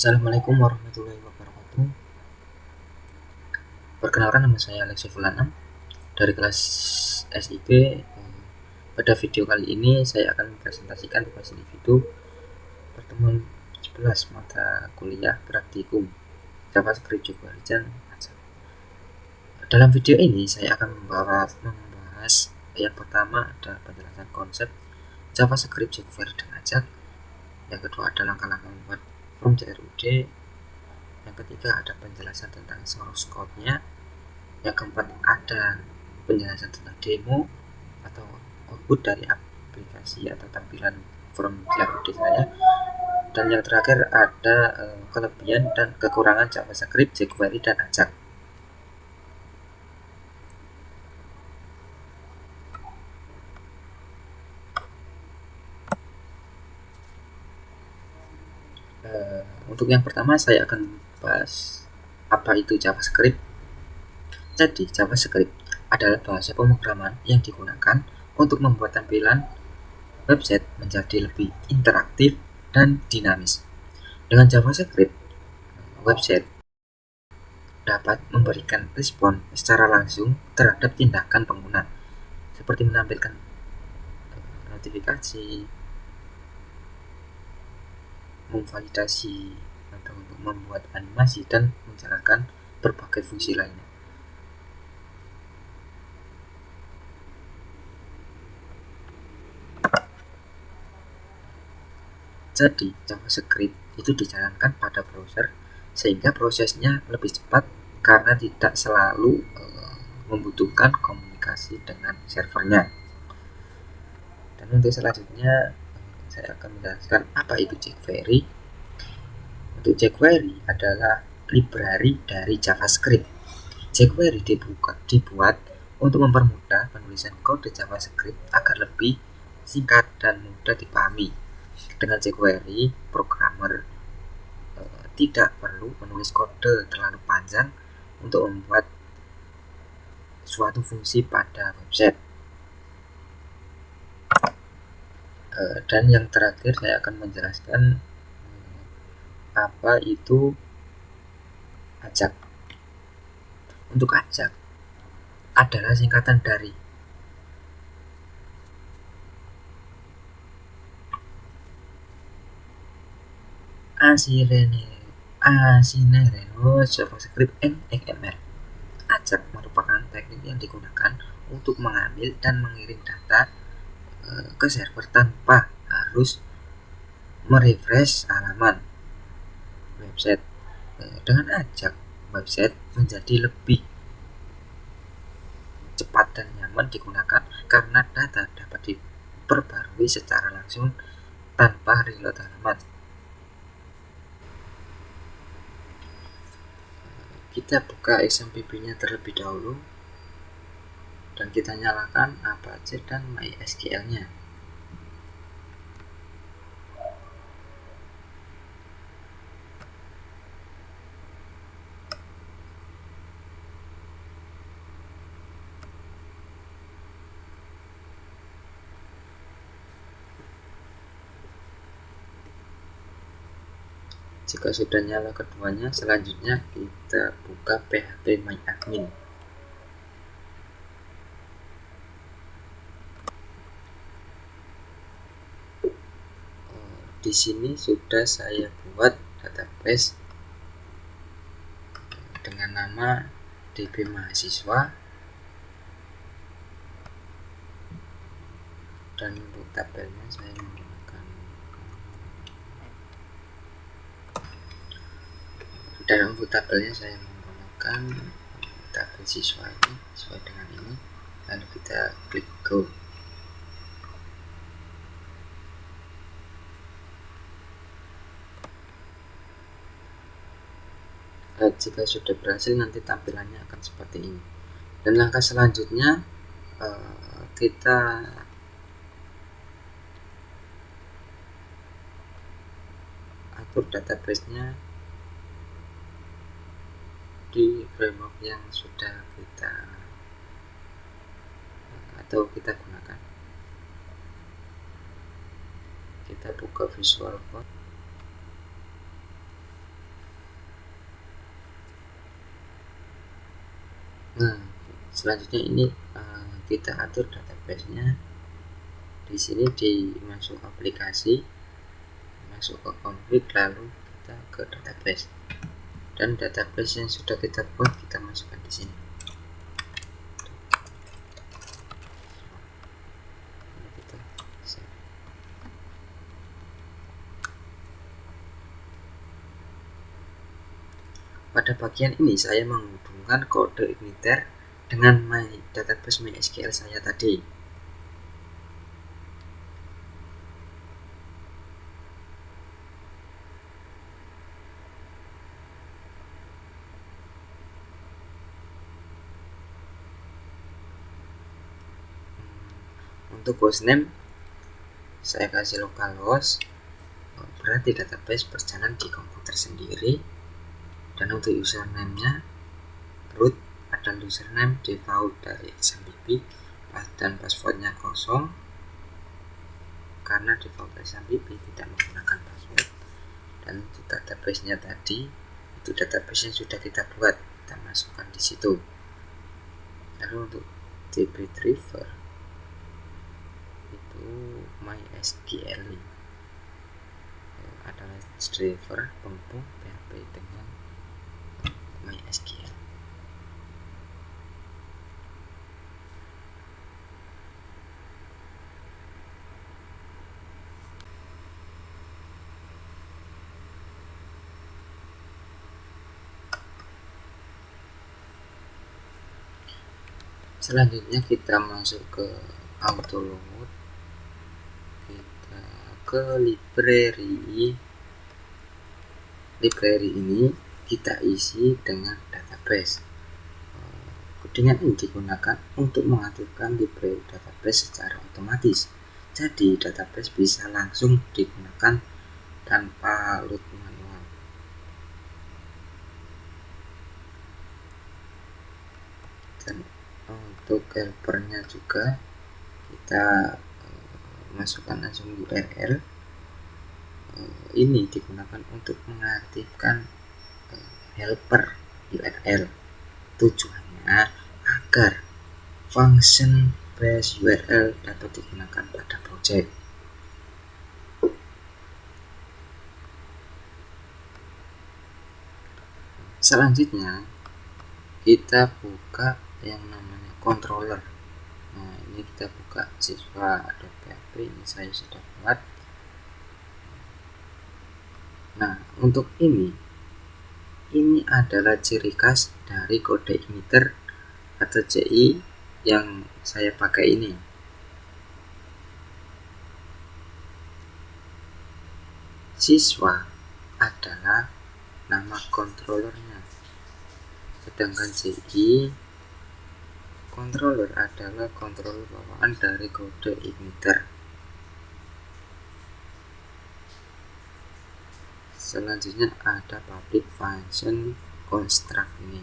Assalamualaikum warahmatullahi wabarakatuh. Perkenalkan, nama saya Alexi Fulana dari kelas SIP. Pada video kali ini saya akan mempresentasikan tugas individu pertemuan 11 mata kuliah praktikum JavaScript jQuery dan Ajak. Dalam video ini saya akan membahas yang pertama ada penjelasan konsep JavaScript jQuery dan Ajak. Yang kedua ada langkah-langkah membuat form JRUD. Yang ketiga ada penjelasan tentang source code-nya. Yang keempat ada penjelasan tentang demo atau output dari aplikasi atau tampilan form JRUD saya. Dan yang terakhir ada kelebihan dan kekurangan JavaScript, jQuery, dan Ajak. Untuk yang pertama saya akan bahas apa itu JavaScript. Jadi JavaScript adalah bahasa pemrograman yang digunakan untuk membuat tampilan website menjadi lebih interaktif dan dinamis. Dengan JavaScript, website dapat memberikan respon secara langsung terhadap tindakan pengguna, seperti menampilkan notifikasi, memvalidasi, atau untuk membuat animasi dan menjalankan berbagai fungsi lainnya. Jadi JavaScript itu dijalankan pada browser sehingga prosesnya lebih cepat karena tidak selalu membutuhkan komunikasi dengan servernya. Dan untuk selanjutnya saya akan menjelaskan apa itu jQuery. Untuk jQuery adalah library dari JavaScript. jQuery dibuat untuk mempermudah penulisan kode JavaScript agar lebih singkat dan mudah dipahami. Dengan jQuery, programmer tidak perlu menulis kode terlalu panjang untuk membuat suatu fungsi pada website. Dan yang terakhir saya akan menjelaskan apa itu Ajak. Untuk Ajak adalah singkatan dari Asynchronous JavaScript and XML. Ajak merupakan teknik yang digunakan untuk mengambil dan mengirim data ke server tanpa harus merefresh halaman website. Dengan Ajak, website menjadi lebih cepat dan nyaman digunakan karena data dapat diperbarui secara langsung tanpa reload halaman. Kita buka XMPP-nya terlebih dahulu dan kita nyalakan Apache dan MySQL-nya. Jika sudah nyala keduanya, selanjutnya kita buka phpMyAdmin. Di sini sudah saya buat database dengan nama DB mahasiswa, dan untuk tabelnya saya menggunakan tabel siswa ini sesuai dengan ini. Lalu kita klik go. Jika sudah berhasil, nanti tampilannya akan seperti ini. Dan langkah selanjutnya kita atur database-nya di framework yang sudah kita gunakan. Kita buka Visual Code. Selanjutnya ini kita atur database-nya. Di sini masuk aplikasi, masuk ke config, lalu kita ke database, dan database yang sudah kita buat kita masukkan di sini. Pada bagian ini saya menghubungkan kode igniter dengan database MySQL saya tadi. Untuk hostname saya kasih localhost, berarti database berjalan di komputer sendiri. Dan untuk username-nya root adalah username default dari SMPP, dan passwordnya kosong karena default SMPP tidak menggunakan password. Dan untuk database-nya tadi itu database yang sudah kita buat, kita masukkan di situ. Lalu untuk DB driver itu MySQL adalah driver penghubung PHP dengan MySQL. Selanjutnya kita masuk ke auto load, kita ke library ini kita isi dengan database. Kodenya ini digunakan untuk mengaktifkan library database secara otomatis, jadi database bisa langsung digunakan tanpa load manual. Dan untuk helpernya juga kita masukkan langsung URL. Ini digunakan untuk mengaktifkan helper URL. Tujuannya agar function base URL dapat digunakan pada project. Selanjutnya kita buka yang namanya controller. Nah, ini kita buka siswa.php, ini saya sudah buat. Nah, untuk ini adalah ciri khas dari kode igniter atau CI yang saya pakai ini. Siswa adalah nama controllernya, sedangkan CI controller adalah controller bawaan dari kode igniter. Selanjutnya ada public function construct ini.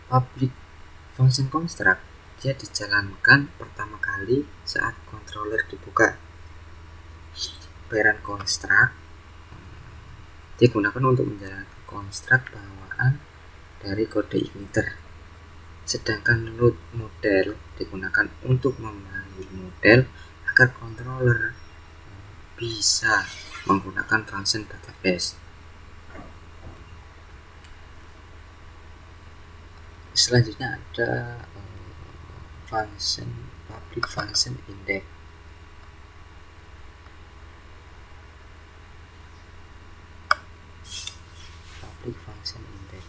Public function construct dia dijalankan pertama kali saat controller dibuka. Parent construct digunakan untuk menjalankan construct bawaan dari kode igniter, sedangkan load model digunakan untuk memanggil model agar controller bisa menggunakan function database. Selanjutnya ada public function index. Public function index.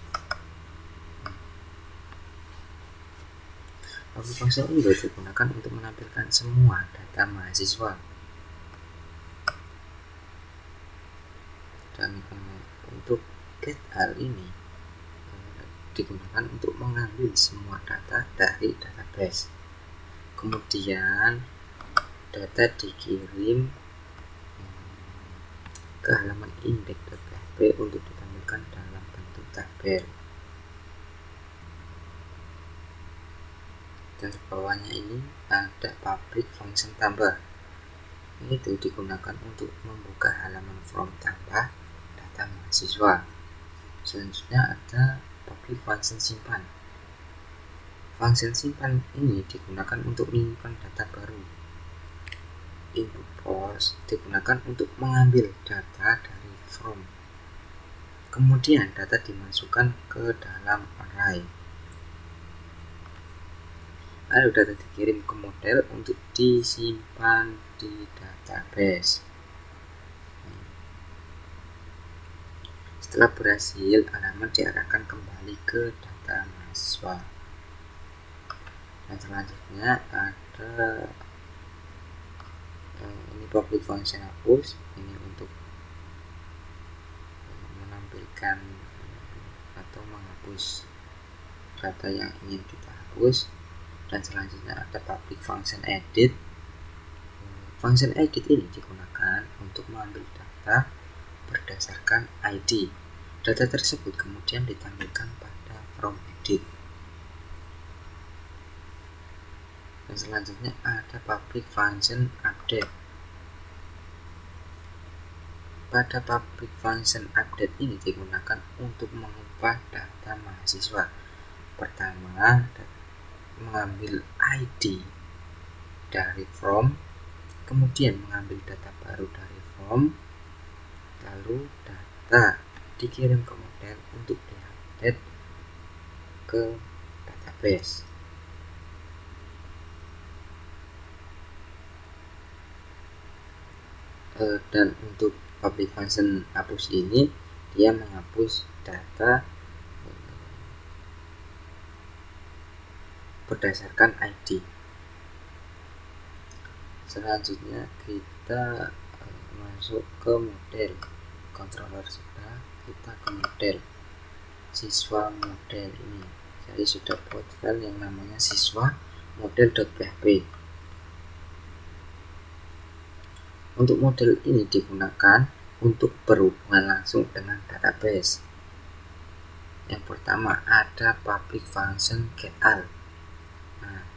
Public function index digunakan untuk menampilkan semua data mahasiswa. Dan untuk get hal ini digunakan untuk mengambil semua data dari database. Kemudian data dikirim ke halaman index.php untuk ditampilkan dalam bentuk tabel. Dan di bawahnya ini ada public function tambah. Itu digunakan untuk membuka halaman form tambah data mahasiswa. Selanjutnya ada public function simpan. Function simpan ini digunakan untuk menyimpan data baru. Input post digunakan untuk mengambil data dari from. Kemudian data dimasukkan ke dalam array. Lalu data dikirim ke model untuk disimpan di database. Setelah berhasil, halaman diarahkan kembali ke data mahasiswa. Dan selanjutnya ada ini public function hapus. Ini untuk menampilkan atau menghapus data yang ingin kita hapus. Dan selanjutnya ada public function edit. Function edit ini digunakan untuk mengambil data berdasarkan ID. Data tersebut kemudian ditampilkan pada from edit. Dan selanjutnya ada public function update. Pada public function update ini digunakan untuk mengubah data mahasiswa. Pertama, mengambil ID dari from, kemudian mengambil data baru dari from, lalu data dikirim ke model untuk diupdate ke database. Dan untuk public function hapus ini, dia menghapus data berdasarkan ID. Selanjutnya kita masuk ke model. Controller sudah, kita ke model siswa model ini. Saya sudah buat file yang namanya siswa model.php. Untuk model ini digunakan untuk berhubungan langsung dengan database. Yang pertama ada public function getAll. Nah,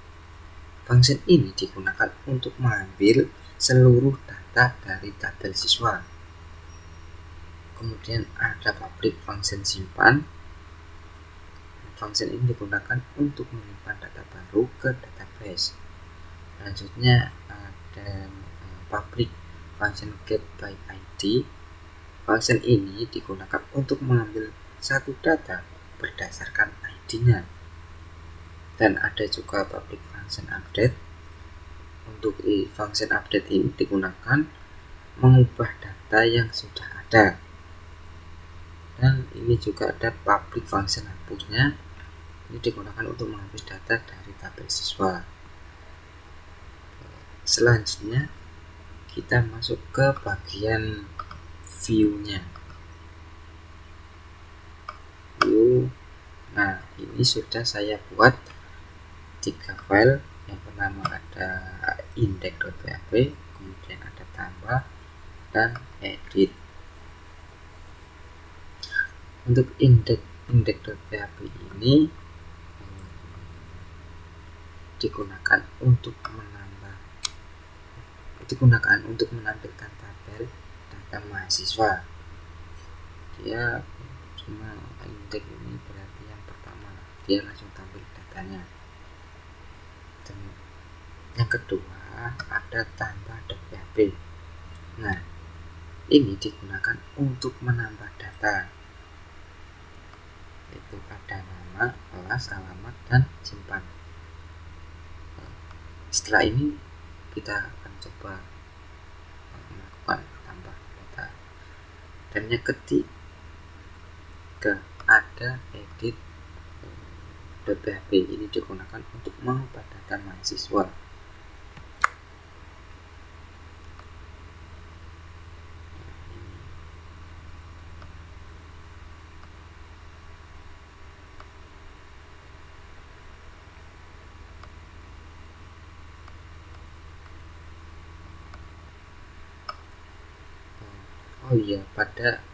function ini digunakan untuk mengambil seluruh data dari tabel siswa. Kemudian ada public function simpan. Function ini digunakan untuk menyimpan data baru ke database. Selanjutnya ada public function get by ID. Function ini digunakan untuk mengambil satu data berdasarkan ID-nya. Dan ada juga public function update. Untuk function update ini digunakan mengubah data yang sudah ada. Dan ini juga ada public function hapusnya. Ini digunakan untuk mengambil data dari tabel siswa. Selanjutnya kita masuk ke bagian view-nya. View. Nah, ini sudah saya buat 3 file. Yang pertama ada index.php, kemudian ada tambah dan edit. Untuk index.php ini digunakan untuk menampilkan tabel data mahasiswa. Dia cuma index ini berarti yang pertama, dia langsung tampil datanya. Dan yang kedua ada tambah.php. Nah, ini digunakan untuk menambah data. Itu ada nama, kelas, alamat, dan simpan. Setelah ini kita akan coba melakukan tambah data. Dan yang ketiga ada edit.php. Ini digunakan untuk mengubah data mahasiswa. Oh iya, pada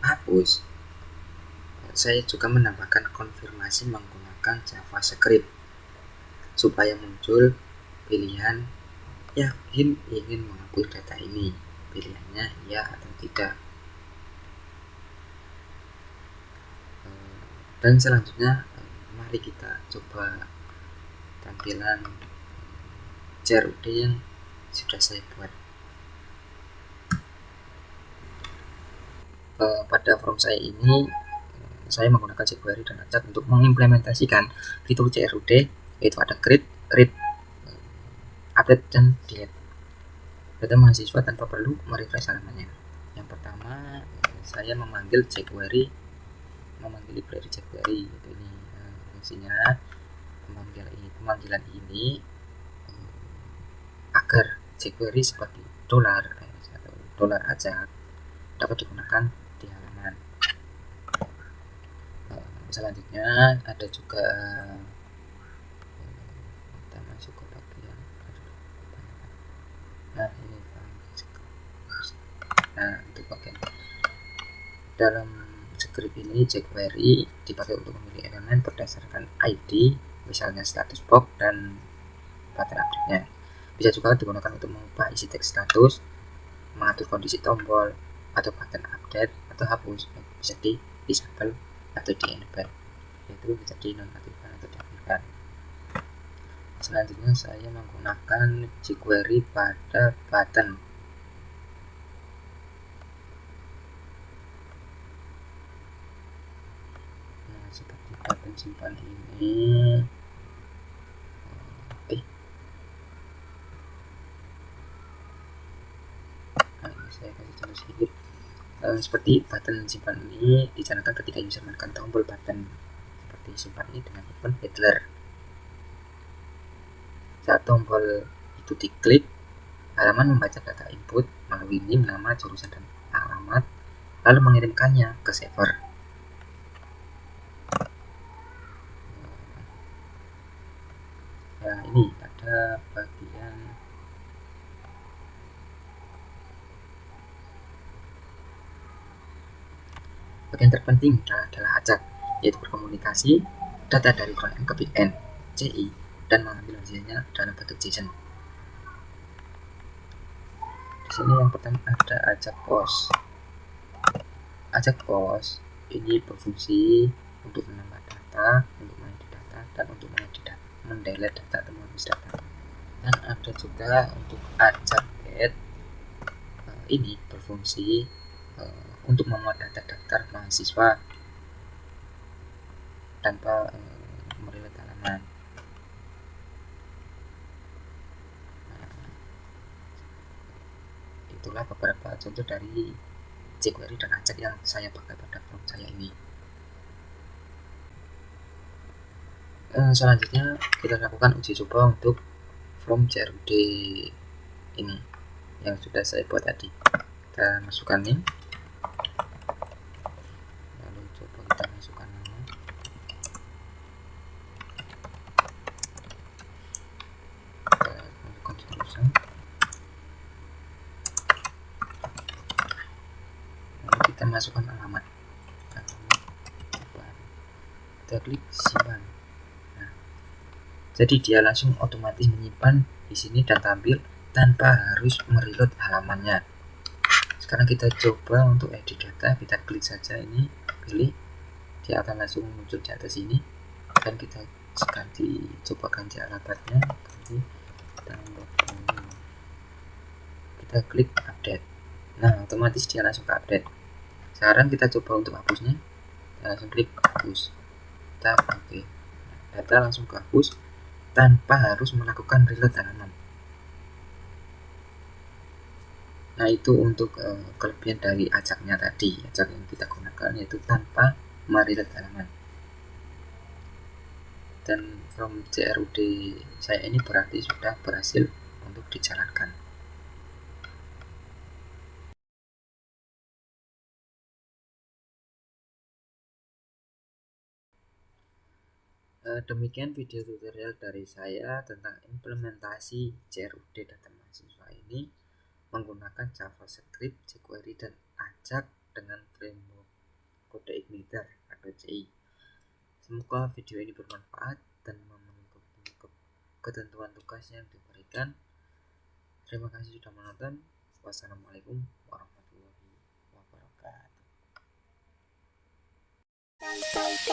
hapus saya juga menambahkan konfirmasi menggunakan JavaScript supaya muncul pilihan yakin ingin menghapus data ini. Pilihannya ya atau tidak. Dan selanjutnya mari kita coba tampilan CRUD yang sudah saya buat. Pada form saya ini saya menggunakan jQuery dan Acak untuk mengimplementasikan fitur CRUD, yaitu ada create, read, update, dan delete data mahasiswa tanpa perlu merefresh halamannya. Yang pertama, saya memanggil jQuery, memanggil library jQuery, yaitu ini fungsinya. Pemanggilan ini agar jQuery seperti dolar atau dolar Acak dapat digunakan di halaman. Selanjutnya ada juga kita masuk ke bagian untuk bagian dalam script ini jQuery dipakai untuk memilih elemen berdasarkan ID, misalnya status box dan button update-nya. Bisa juga digunakan untuk mengubah isi teks status, mengatur kondisi tombol atau button update atau hapus, bisa di disable atau di enable, yaitu bisa dinonaktifkan atau diaktifkan. Selanjutnya saya menggunakan jQuery pada button. Nah, seperti button simpan ini. Saya kasih contoh sedikit. Seperti button simpan ini dicanangkan ketika user menekan tombol button seperti simpan ini dengan ikon Hitler. Saat tombol itu diklik, halaman membaca data input melalui NIM, nama, jurusan, dan alamat, lalu mengirimkannya ke server. Nah, ini ada bagian terpenting adalah Acak, yaitu berkomunikasi data dari frontend ke backend CI dan mengambil hasilnya dalam bentuk JSON. Di sini yang pertama ada Acak Post. Acak Post ini berfungsi untuk menambah data, untuk mengedit data, dan untuk mendelete data atau menghapus data. Dan ada juga untuk Acak Get, ini berfungsi untuk memuat data daftar mahasiswa tanpa merelate halaman. Itulah beberapa contoh dari jQuery dan Acak yang saya pakai pada form saya ini. Selanjutnya kita lakukan uji coba untuk form CRUD ini yang sudah saya buat tadi. Kita masukkan ini, lalu coba kita masukkan nama. Kita masukkan jurusan, lalu kita masukkan alamat. Kita klik simpan. Nah, jadi dia langsung otomatis menyimpan di sini dan tampil tanpa harus mereload halamannya. Sekarang kita coba untuk edit data, kita klik saja ini, pilih, dia akan langsung muncul di atas ini, dan kita coba ganti alamatnya, ganti download. Kita klik update. Nah, otomatis dia langsung ke update. Sekarang kita coba untuk hapusnya, kita langsung klik hapus, kita oke. Data langsung kehapus tanpa harus melakukan reload halaman. Nah, itu untuk kelebihan dari Acaknya tadi. Acak yang kita gunakan yaitu tanpa mereload halaman. Dan from CRUD saya ini berarti sudah berhasil untuk dijalankan. Demikian video tutorial dari saya tentang implementasi CRUD data mahasiswa ini menggunakan JavaScript, jQuery, dan Acak dengan framework kode igniter atau CI. Semoga video ini bermanfaat dan memenuhi ketentuan tugas yang diberikan. Terima kasih sudah menonton. Wassalamualaikum warahmatullahi wabarakatuh. Bye.